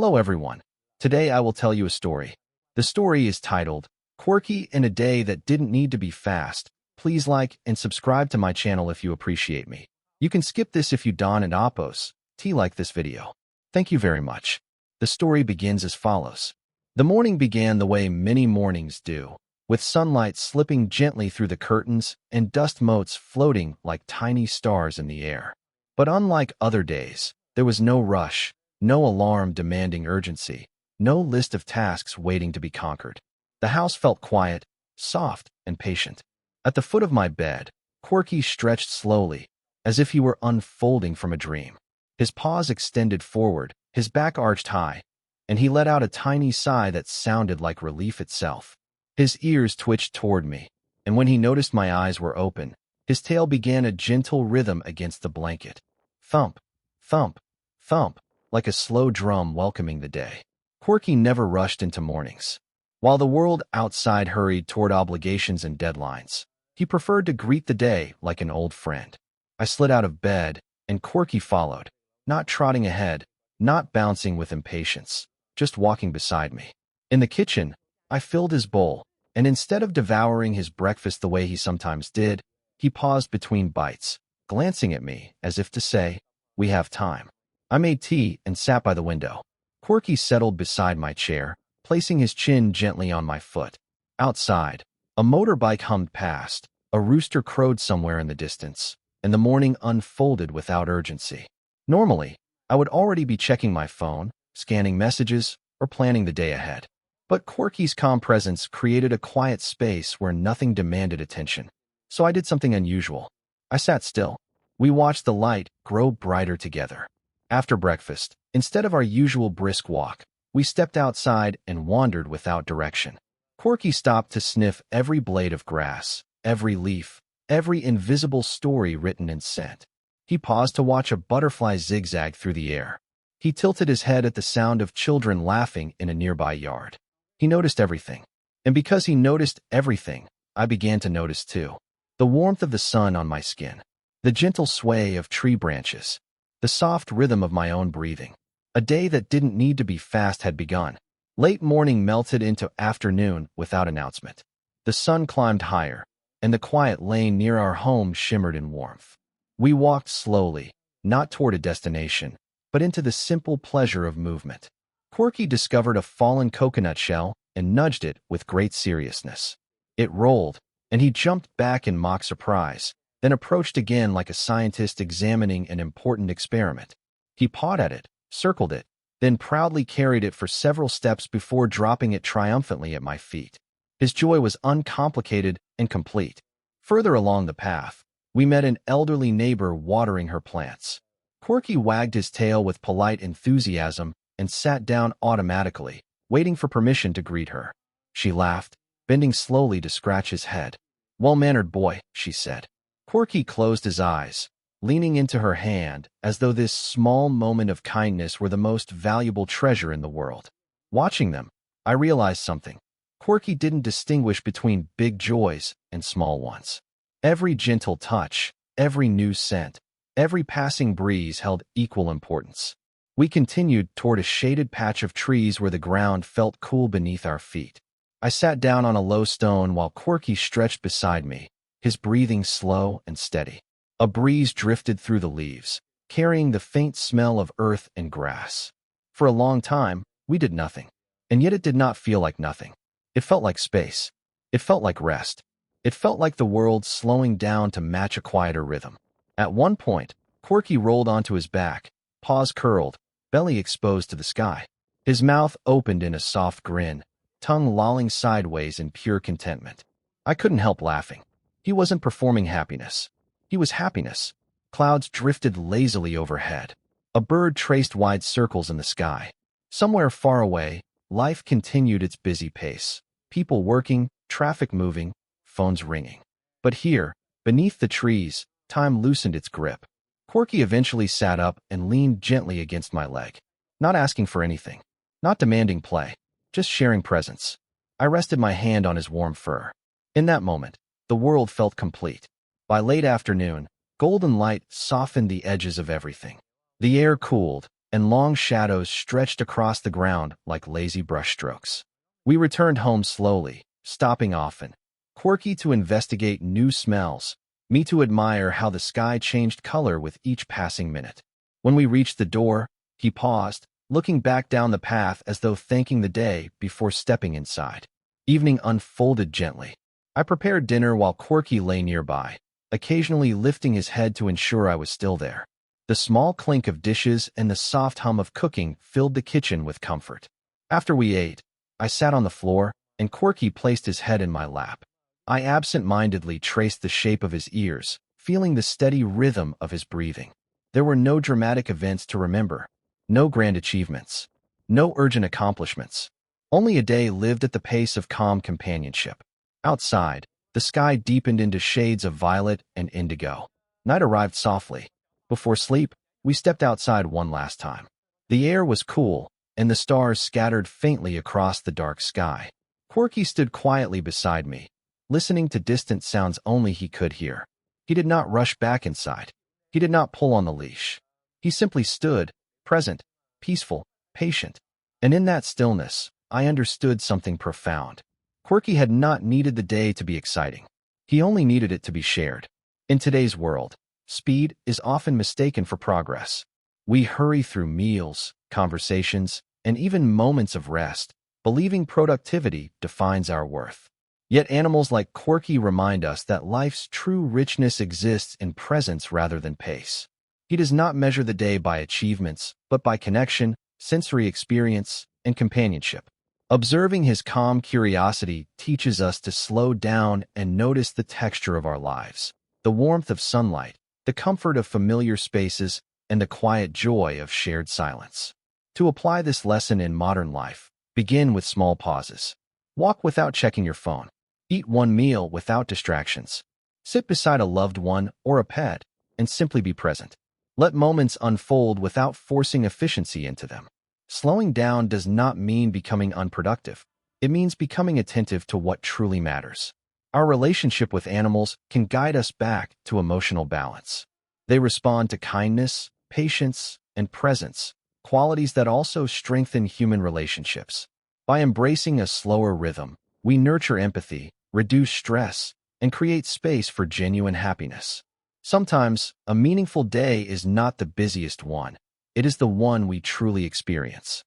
Hello everyone. Today I will tell you a story. The story is titled, Quirky in a Day That Didn't Need to Be Fast. Please like and subscribe to my channel if you appreciate me. You can skip this if you don't and oppose. Like this video. Thank you very much. The story begins as follows. The morning began the way many mornings do, with sunlight slipping gently through the curtains and dust motes floating like tiny stars in the air. But unlike other days, there was no rush, no alarm demanding urgency, no list of tasks waiting to be conquered. The house felt quiet, soft, and patient. At the foot of my bed, Quirky stretched slowly, as if he were unfolding from a dream. His paws extended forward, his back arched high, and he let out a tiny sigh that sounded like relief itself. His ears twitched toward me, and when he noticed my eyes were open, his tail began a gentle rhythm against the blanket. Thump, thump, thump, like a slow drum welcoming the day. Quirky never rushed into mornings. While the world outside hurried toward obligations and deadlines, he preferred to greet the day like an old friend. I slid out of bed, and Quirky followed, not trotting ahead, not bouncing with impatience, just walking beside me. In the kitchen, I filled his bowl, and instead of devouring his breakfast the way he sometimes did, he paused between bites, glancing at me as if to say, "We have time." I made tea and sat by the window. Quirky settled beside my chair, placing his chin gently on my foot. Outside, a motorbike hummed past, a rooster crowed somewhere in the distance, and the morning unfolded without urgency. Normally, I would already be checking my phone, scanning messages, or planning the day ahead. But Quirky's calm presence created a quiet space where nothing demanded attention. So I did something unusual. I sat still. We watched the light grow brighter together. After breakfast, instead of our usual brisk walk, we stepped outside and wandered without direction. Quirky stopped to sniff every blade of grass, every leaf, every invisible story written in scent. He paused to watch a butterfly zigzag through the air. He tilted his head at the sound of children laughing in a nearby yard. He noticed everything. And because he noticed everything, I began to notice too. The warmth of the sun on my skin, the gentle sway of tree branches, the soft rhythm of my own breathing. A day that didn't need to be fast had begun. Late morning melted into afternoon without announcement. The sun climbed higher, and the quiet lane near our home shimmered in warmth. We walked slowly, not toward a destination, but into the simple pleasure of movement. Quirky discovered a fallen coconut shell and nudged it with great seriousness. It rolled, and he jumped back in mock surprise, then approached again like a scientist examining an important experiment. He pawed at it, circled it, then proudly carried it for several steps before dropping it triumphantly at my feet. His joy was uncomplicated and complete. Further along the path, we met an elderly neighbor watering her plants. Quirky wagged his tail with polite enthusiasm and sat down automatically, waiting for permission to greet her. She laughed, bending slowly to scratch his head. "Well-mannered boy," she said. Quirky closed his eyes, leaning into her hand as though this small moment of kindness were the most valuable treasure in the world. Watching them, I realized something. Quirky didn't distinguish between big joys and small ones. Every gentle touch, every new scent, every passing breeze held equal importance. We continued toward a shaded patch of trees where the ground felt cool beneath our feet. I sat down on a low stone while Quirky stretched beside me, his breathing slow and steady. A breeze drifted through the leaves, carrying the faint smell of earth and grass. For a long time, we did nothing. And yet it did not feel like nothing. It felt like space. It felt like rest. It felt like the world slowing down to match a quieter rhythm. At one point, Quirky rolled onto his back, paws curled, belly exposed to the sky. His mouth opened in a soft grin, tongue lolling sideways in pure contentment. I couldn't help laughing. He wasn't performing happiness. He was happiness. Clouds drifted lazily overhead. A bird traced wide circles in the sky. Somewhere far away, life continued its busy pace. People working, traffic moving, phones ringing. But here, beneath the trees, time loosened its grip. Quirky eventually sat up and leaned gently against my leg. Not asking for anything. Not demanding play. Just sharing presence. I rested my hand on his warm fur. In that moment, the world felt complete. By late afternoon, golden light softened the edges of everything. The air cooled, and long shadows stretched across the ground like lazy brushstrokes. We returned home slowly, stopping often. Quirky to investigate new smells, me to admire how the sky changed color with each passing minute. When we reached the door, he paused, looking back down the path as though thanking the day before stepping inside. Evening unfolded gently. I prepared dinner while Quirky lay nearby, occasionally lifting his head to ensure I was still there. The small clink of dishes and the soft hum of cooking filled the kitchen with comfort. After we ate, I sat on the floor, and Quirky placed his head in my lap. I absent-mindedly traced the shape of his ears, feeling the steady rhythm of his breathing. There were no dramatic events to remember, no grand achievements, no urgent accomplishments. Only a day lived at the pace of calm companionship. Outside, the sky deepened into shades of violet and indigo. Night arrived softly. Before sleep, we stepped outside one last time. The air was cool, and the stars scattered faintly across the dark sky. Quirky stood quietly beside me, listening to distant sounds only he could hear. He did not rush back inside. He did not pull on the leash. He simply stood, present, peaceful, patient. And in that stillness, I understood something profound. Quirky had not needed the day to be exciting. He only needed it to be shared. In today's world, speed is often mistaken for progress. We hurry through meals, conversations, and even moments of rest, believing productivity defines our worth. Yet animals like Quirky remind us that life's true richness exists in presence rather than pace. He does not measure the day by achievements, but by connection, sensory experience, and companionship. Observing his calm curiosity teaches us to slow down and notice the texture of our lives, the warmth of sunlight, the comfort of familiar spaces, and the quiet joy of shared silence. To apply this lesson in modern life, begin with small pauses. Walk without checking your phone. Eat one meal without distractions. Sit beside a loved one or a pet and simply be present. Let moments unfold without forcing efficiency into them. Slowing down does not mean becoming unproductive. It means becoming attentive to what truly matters. Our relationship with animals can guide us back to emotional balance. They respond to kindness, patience, and presence, qualities that also strengthen human relationships. By embracing a slower rhythm, we nurture empathy, reduce stress, and create space for genuine happiness. Sometimes, a meaningful day is not the busiest one. It is the one we truly experience.